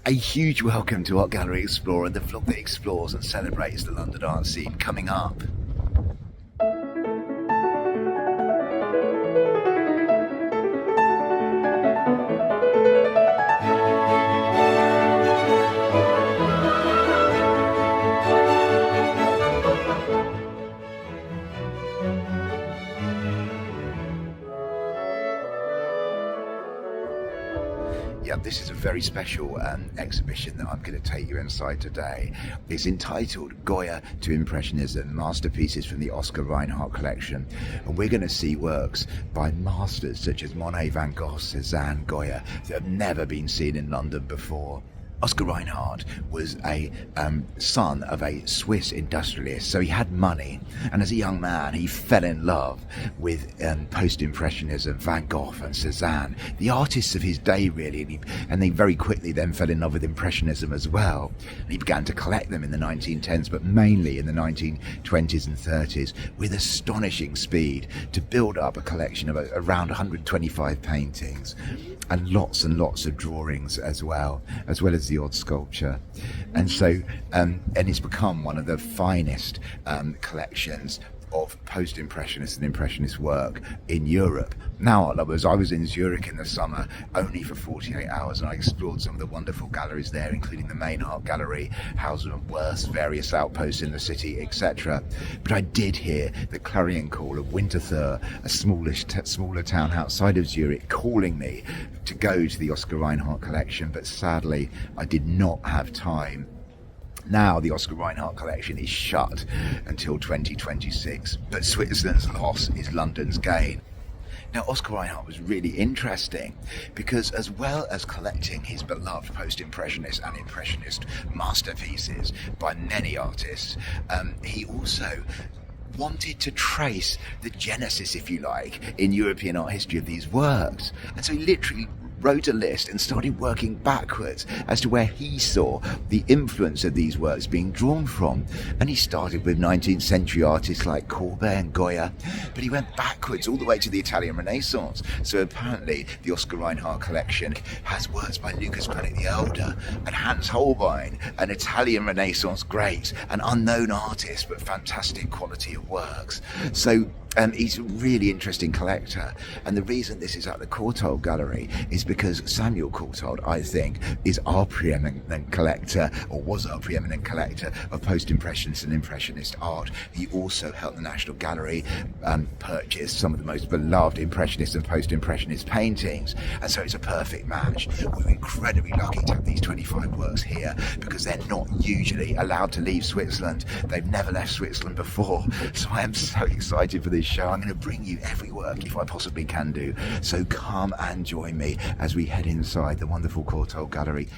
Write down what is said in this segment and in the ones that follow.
A huge welcome to Art Gallery Explorer, the vlog that explores and celebrates the London art scene. Coming up, yeah, this is a very special exhibition that I'm going to take you inside today. It's entitled Gogh to Impressionism, Masterpieces from the Oscar Reinhart Collection. And we're going to see works by masters such as Monet, Van Gogh, Cezanne, Gogh that have never been seen in London before. Oscar Reinhart was a son of a Swiss industrialist, so he had money, and as a young man he fell in love with post-impressionism, Van Gogh and Cezanne, the artists of his day really, and they very quickly then fell in love with impressionism as well. And he began to collect them in the 1910s, but mainly in the 1920s and 30s with astonishing speed, to build up a collection of around 125 paintings and lots of drawings as well as the odd sculpture. And so and it's become one of the finest collections of post-impressionist and impressionist work in Europe. Now, I was in Zurich in the summer only for 48 hours, and I explored some of the wonderful galleries there, including the main art gallery, Hauser and Wirth, various outposts in the city, etc. But I did hear the clarion call of Winterthur, a smaller town outside of Zurich, calling me to go to the Oscar Reinhart collection, but sadly I did not have time. Now the Oscar Reinhart collection is shut until 2026, but Switzerland's loss is London's gain. Now, Oscar Reinhart was really interesting because, as well as collecting his beloved post-impressionist and impressionist masterpieces by many artists, he also wanted to trace the genesis, if you like, in European art history of these works. And so he literally wrote a list and started working backwards as to where he saw the influence of these works being drawn from. And he started with 19th century artists like Courtauld and Gauguin, but he went backwards all the way to the Italian Renaissance. So apparently the Oscar Reinhart collection has works by Lucas Planet the Elder and Hans Holbein, an Italian Renaissance great, an unknown artist but fantastic quality of works. So he's a really interesting collector, and the reason this is at the Courtauld Gallery is because Samuel Courtauld, I think, is our preeminent collector, or was our preeminent collector of post-impressionist and impressionist art. He also helped the National Gallery purchase some of the most beloved impressionist and post-impressionist paintings, and so it's a perfect match. We're incredibly lucky to have these 25 works here because they're not usually allowed to leave Switzerland. They've never left Switzerland before, so I am so excited for this show. I'm going to bring you every work if I possibly can do, so come and join me as we head inside the wonderful Courtauld Gallery.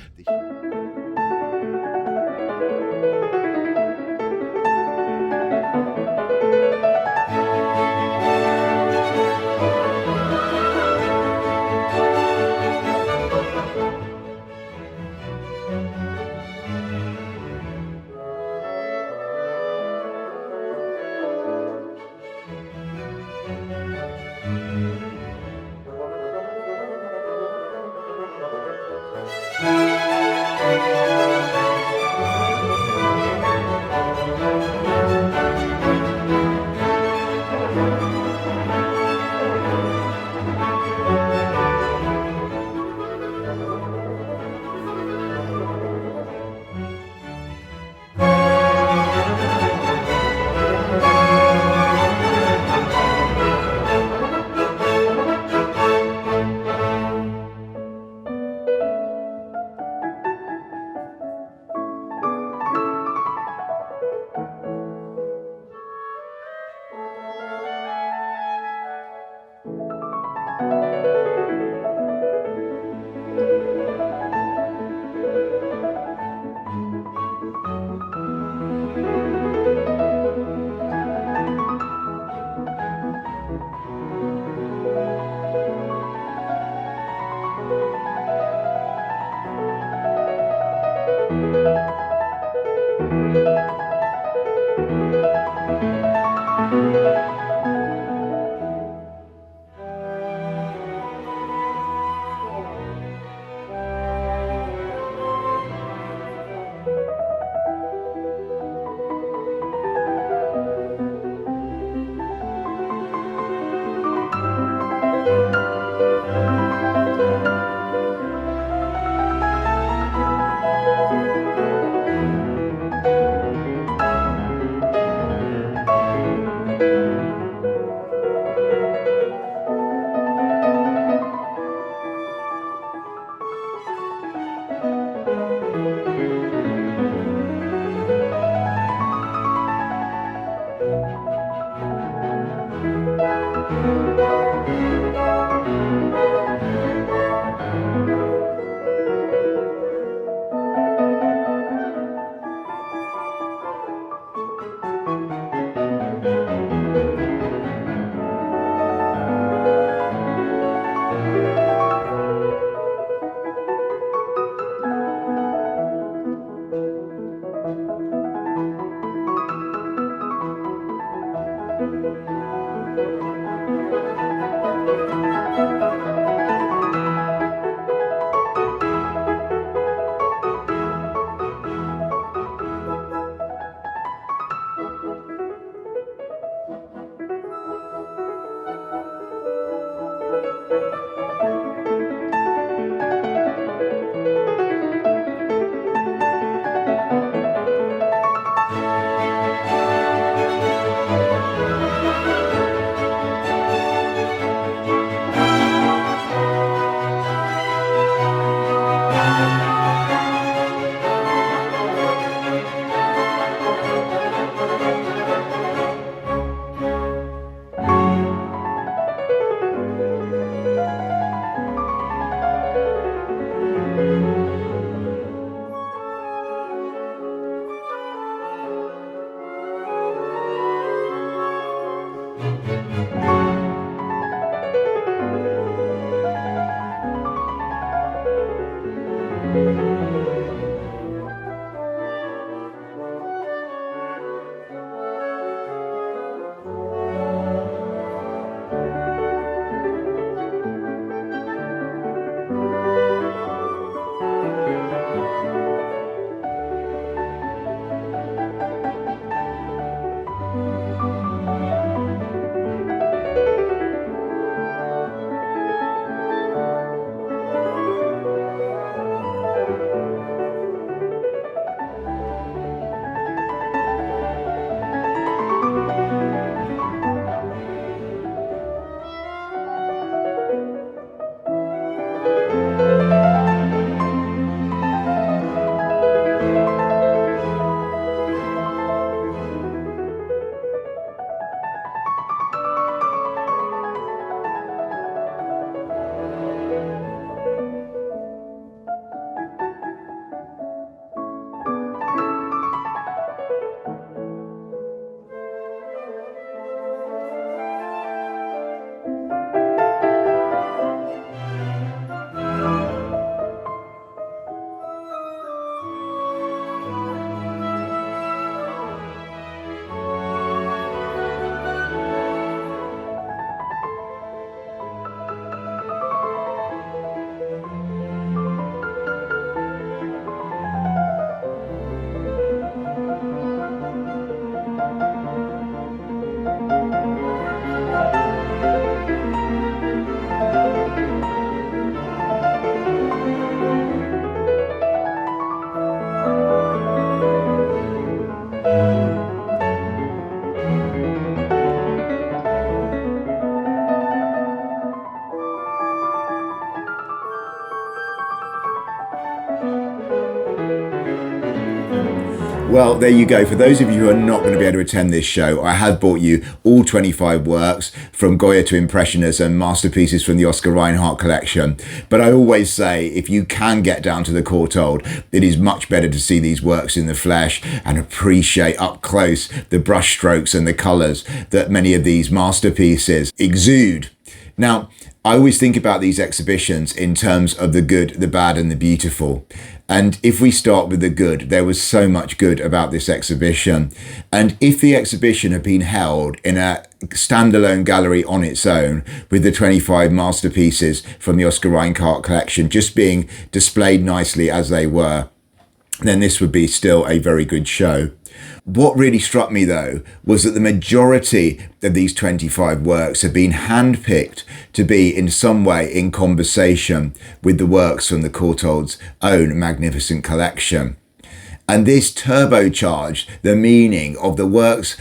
Well, there you go. For those of you who are not going to be able to attend this show, I have brought you all 25 works from Goya to Impressionism, masterpieces from the Oscar Reinhart Collection. But I always say, if you can get down to the Courtauld, it is much better to see these works in the flesh and appreciate up close the brush strokes and the colours that many of these masterpieces exude. Now, I always think about these exhibitions in terms of the good, the bad and the beautiful. And if we start with the good, there was so much good about this exhibition. And if the exhibition had been held in a standalone gallery on its own, with the 25 masterpieces from the Oscar Reinhart Collection just being displayed nicely as they were, then this would be still a very good show. What really struck me, though, was that the majority of these 25 works have been handpicked to be in some way in conversation with the works from the Courtauld's own magnificent collection. And this turbocharged the meaning of the works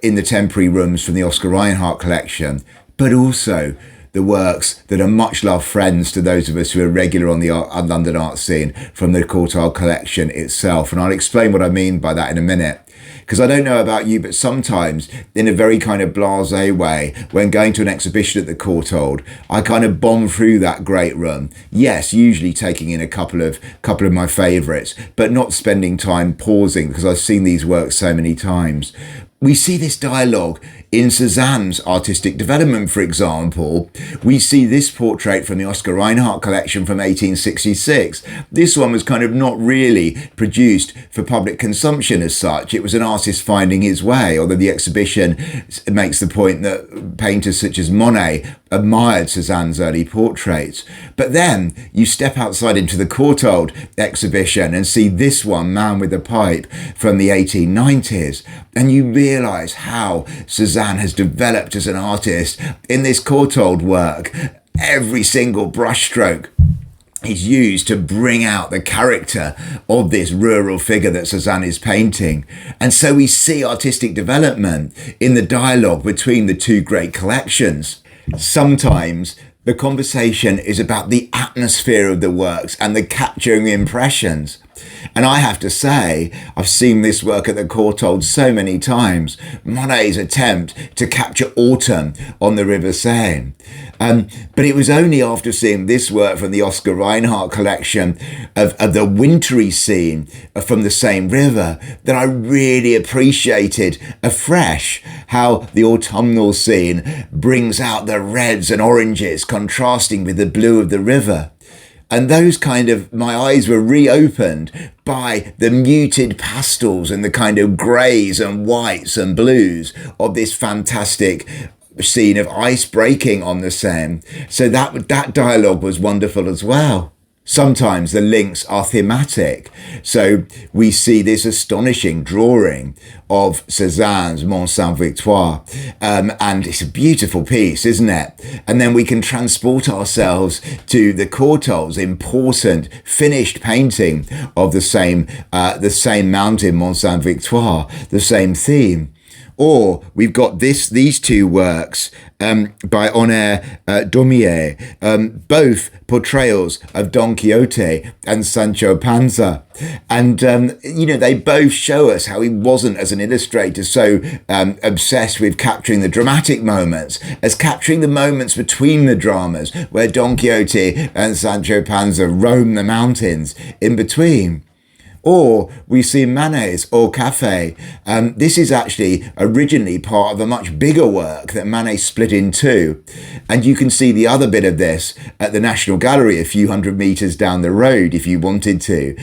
in the temporary rooms from the Oscar Reinhart Collection, but also the works that are much loved friends to those of us who are regular on the London art scene from the Courtauld Collection itself. And I'll explain what I mean by that in a minute. Because I don't know about you, but sometimes in a very kind of blasé way, when going to an exhibition at the Courtauld, I kind of bomb through that great room. Yes, usually taking in a couple of my favourites, but not spending time pausing because I've seen these works so many times. We see this dialogue in Cezanne's artistic development, for example. We see this portrait from the Oscar Reinhart Collection from 1866. This one was kind of not really produced for public consumption as such. It was an artist finding his way, although the exhibition makes the point that painters such as Monet admired Cezanne's early portraits. But then you step outside into the Courtauld exhibition and see this one, Man with a Pipe, from the 1890s, and you realise how Cezanne has developed as an artist in this Courtauld work. Every single brushstroke is used to bring out the character of this rural figure that Cezanne is painting. And so we see artistic development in the dialogue between the two great collections. Sometimes the conversation is about the atmosphere of the works and the capturing impressions. And I have to say, I've seen this work at the Courtauld so many times. Monet's attempt to capture autumn on the River Seine. But it was only after seeing this work from the Oscar Reinhart Collection of the wintry scene from the same river that I really appreciated afresh how the autumnal scene brings out the reds and oranges contrasting with the blue of the river. And those kind of, my eyes were reopened by the muted pastels and the kind of greys and whites and blues of this fantastic scene of ice breaking on the Seine. So that dialogue was wonderful as well. Sometimes the links are thematic. So we see this astonishing drawing of Cezanne's Mont Sainte-Victoire. And it's a beautiful piece, isn't it? And then we can transport ourselves to the Courtauld's important finished painting of the same mountain, Mont Sainte-Victoire, the same theme. Or we've got these two works by Honoré Daumier, both portrayals of Don Quixote and Sancho Panza. And, they both show us how he wasn't, as an illustrator, so obsessed with capturing the dramatic moments as capturing the moments between the dramas where Don Quixote and Sancho Panza roam the mountains in between. Or we see Manet's Au Café. This is actually originally part of a much bigger work that Manet split in two. And you can see the other bit of this at the National Gallery a few hundred metres down the road if you wanted to.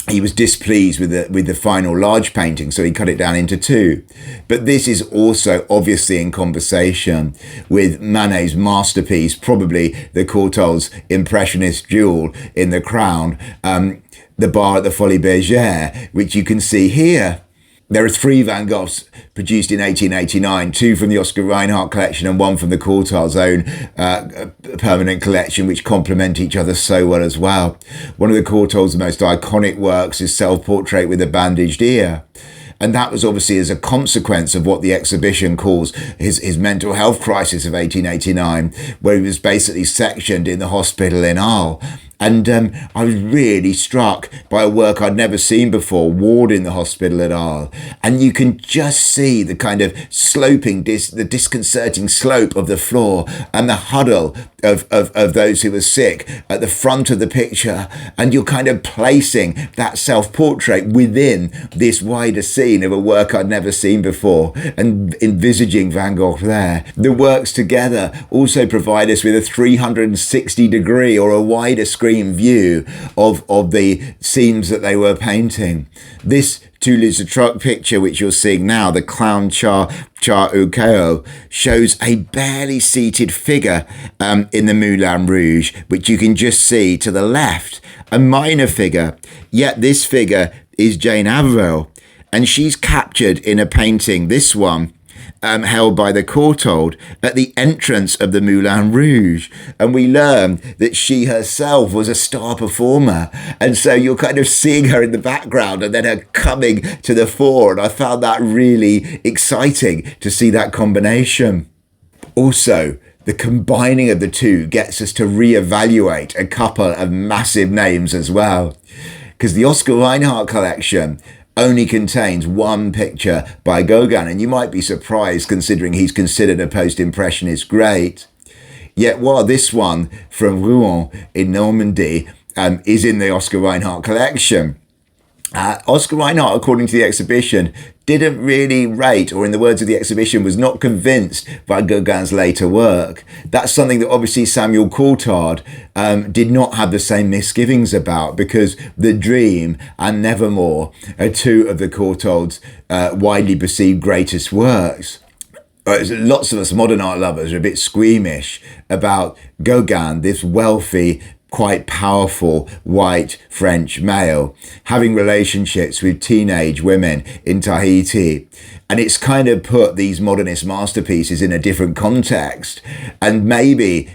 He was displeased with the final large painting, so he cut it down into two. But this is also obviously in conversation with Manet's masterpiece, probably the Courtauld's Impressionist jewel in the crown, the bar at the Folies Bergère, which you can see here. There are 3 Van Goghs produced in 1889, 2 from the Oscar Reinhart collection and 1 from the Courtauld's own permanent collection, which complement each other so well as well. One of the Courtauld's most iconic works is Self-Portrait with a Bandaged Ear. And that was obviously as a consequence of what the exhibition calls his mental health crisis of 1889, where he was basically sectioned in the hospital in Arles. And I was really struck by a work I'd never seen before, Ward in the Hospital at Arles. And you can just see the kind of sloping, the disconcerting slope of the floor and the huddle of those who were sick at the front of the picture. And you're kind of placing that self-portrait within this wider scene of a work I'd never seen before and envisaging Van Gogh there. The works together also provide us with a 360 degree or a wider screen view of the scenes that they were painting. This Toulouse-Lautrec picture, which you're seeing now, the Clown Char au Chaos, shows a barely seated figure in the Moulin Rouge, which you can just see to the left, a minor figure. Yet this figure is Jane Avril, and she's captured in a painting, this one, held by the Courtauld at the entrance of the Moulin Rouge. And we learn that she herself was a star performer. And so you're kind of seeing her in the background and then her coming to the fore. And I found that really exciting to see that combination. Also, the combining of the two gets us to reevaluate a couple of massive names as well. Because the Oscar Reinhart Collection only contains one picture by Gauguin, and you might be surprised considering he's considered a post-impressionist great. Yet while this one from Rouen in Normandy is in the Oscar Reinhart collection, Oscar Reinhart, according to the exhibition, didn't really rate, or in the words of the exhibition, was not convinced by Gauguin's later work. That's something that obviously Samuel Courtauld did not have the same misgivings about, because The Dream and Nevermore are 2 of the Courtauld's widely perceived greatest works. Lots of us modern art lovers are a bit squeamish about Gauguin, this wealthy, quite powerful white French male having relationships with teenage women in Tahiti. And it's kind of put these modernist masterpieces in a different context. And maybe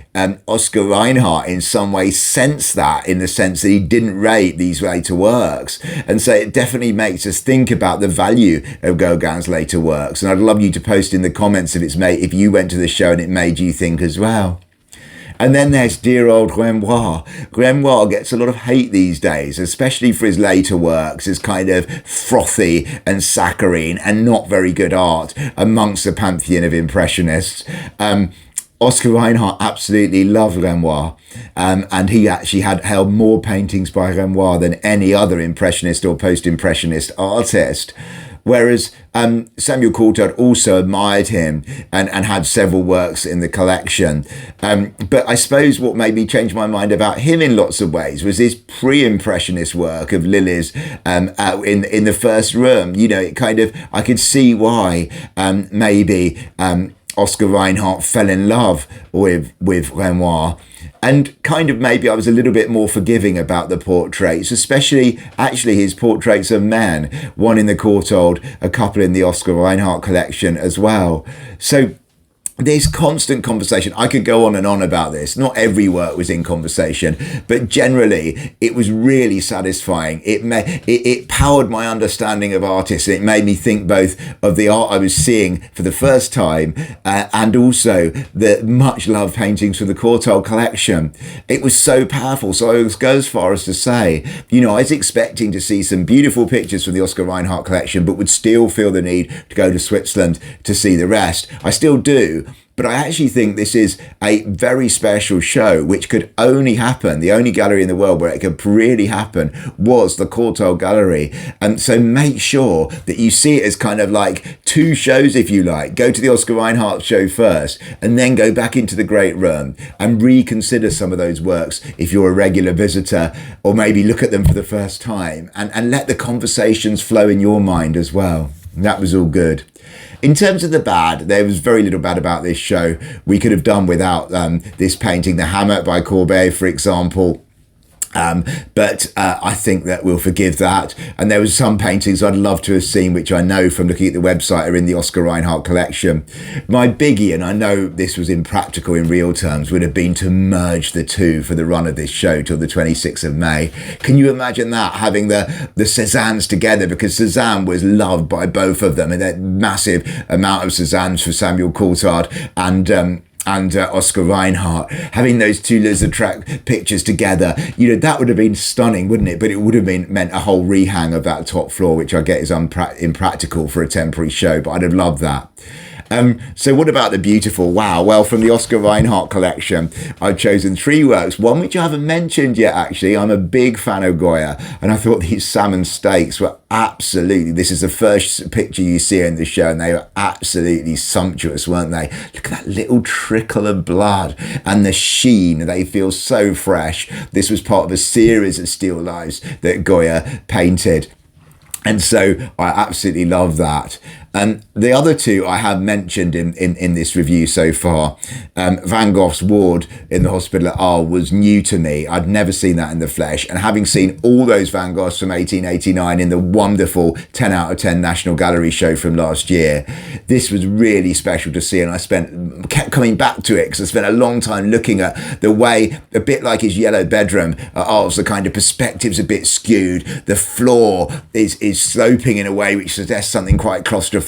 Oscar Reinhart in some way sensed that, in the sense that he didn't rate these later works. And so it definitely makes us think about the value of Gauguin's later works. And I'd love you to post in the comments if you went to the show and it made you think as well. And then there's dear old Renoir. Renoir gets a lot of hate these days, especially for his later works, as kind of frothy and saccharine and not very good art amongst the pantheon of Impressionists. Oscar Reinhart absolutely loved Renoir, and he actually had held more paintings by Renoir than any other Impressionist or Post-Impressionist artist. whereas Samuel Courtauld also admired him and had several works in the collection. But I suppose what made me change my mind about him in lots of ways was his pre-impressionist work of lilies out in the first room. You know, it kind of, I could see why maybe Oscar Reinhart fell in love with Renoir. And kind of maybe I was a little bit more forgiving about the portraits, especially actually his portraits of men, one in the Courtauld, a couple in the Oscar Reinhart collection as well. So there's constant conversation. I could go on and on about this. Not every work was in conversation, but generally it was really satisfying. It powered my understanding of artists. It made me think both of the art I was seeing for the first time and also the much loved paintings from the Courtauld collection. It was so powerful. So I would go as far as to say, you know, I was expecting to see some beautiful pictures from the Oscar Reinhart collection, but would still feel the need to go to Switzerland to see the rest. I still do. But I actually think this is a very special show, which could only happen, the only gallery in the world where it could really happen was the Courtauld Gallery. And so make sure that you see it as kind of like two shows, if you like. Go to the Oscar Reinhart show first, and then go back into the Great Room and reconsider some of those works if you're a regular visitor, or maybe look at them for the first time, and let the conversations flow in your mind as well. That was all good. In terms of the bad, there was very little bad about this show. We could have done without this painting, The Hammer by Courbet, for example. But I think that we'll forgive that. And there was some paintings I'd love to have seen, which I know from looking at the website are in the Oscar Reinhart collection. My biggie, and I know this was impractical in real terms, would have been to merge the two for the run of this show till the 26th of May. Can you imagine that, having the Cezannes together? Because Cezanne was loved by both of them, and that massive amount of Cezannes for Samuel Courtauld and Oscar Reinhart, having those two lizard track pictures together, you know, that would have been stunning, wouldn't it? But it would have meant a whole rehang of that top floor, which I get is impractical for a temporary show, but I'd have loved that. So what about the beautiful? Wow. Well, from the Oscar Reinhart collection, I've chosen three works. One which I haven't mentioned yet, actually. I'm a big fan of Gogh, and I thought these salmon steaks were absolutely, this is the first picture you see in the show, and they were absolutely sumptuous, weren't they? Look at that little trickle of blood and the sheen. They feel so fresh. This was part of a series of still lifes that Gogh painted. And so I absolutely love that. The other two I have mentioned in this review so far. Van Gogh's ward in the hospital at Arles was new to me. I'd never seen that in the flesh. And having seen all those Van Goghs from 1889 in the wonderful 10 out of 10 National Gallery show from last year, this was really special to see. And I kept coming back to it because I spent a long time looking at the way, a bit like his yellow bedroom at Arles, the kind of perspective's a bit skewed. The floor is sloping in a way which suggests something quite claustrophobic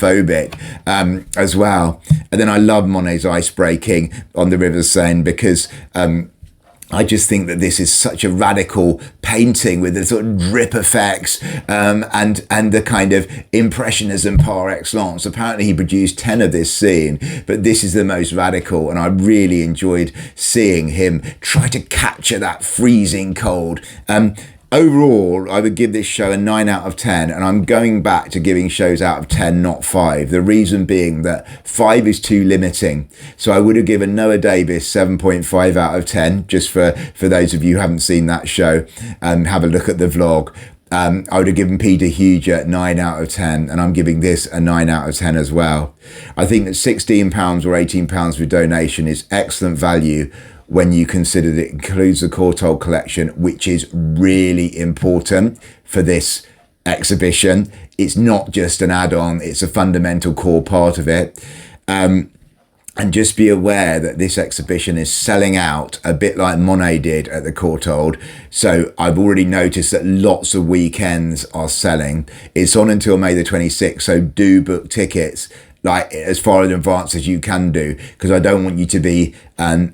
as well. And then I love Monet's ice breaking on the River Seine because I just think that this is such a radical painting with the sort of drip effects and the kind of impressionism par excellence. Apparently he produced 10 of this scene, but this is the most radical, and I really enjoyed seeing him try to capture that freezing cold. Overall, I would give this show a 9 out of 10, and I'm going back to giving shows out of 10, not 5. The reason being that 5 is too limiting. So I would have given Noah Davis 7.5 out of 10, just for those of you who haven't seen that show, have a look at the vlog. I would have given Peter Huger 9 out of 10, and I'm giving this a 9 out of 10 as well. I think that £16 or £18 for donation is excellent value when you consider that it includes the Courtauld collection, which is really important for this exhibition. It's not just an add-on, it's a fundamental core part of it. And just be aware that this exhibition is selling out a bit like Monet did at the Courtauld. So I've already noticed that lots of weekends are selling. It's on until May the 26th, so do book tickets like as far in advance as you can do, because I don't want you to be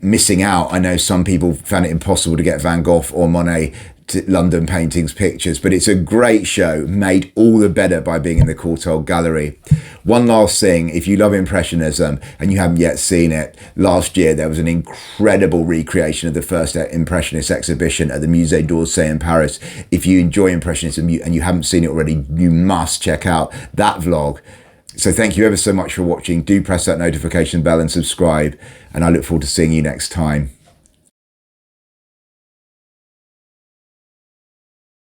missing out. I know some people found it impossible to get Van Gogh or Monet to London paintings pictures, but it's a great show, made all the better by being in the Courtauld Gallery. One last thing, if you love Impressionism and you haven't yet seen it, last year there was an incredible recreation of the first Impressionist exhibition at the Musée d'Orsay in Paris. If you enjoy Impressionism and you haven't seen it already, you must check out that vlog. So thank you ever so much for watching. Do press that notification bell and subscribe, and I look forward to seeing you next time.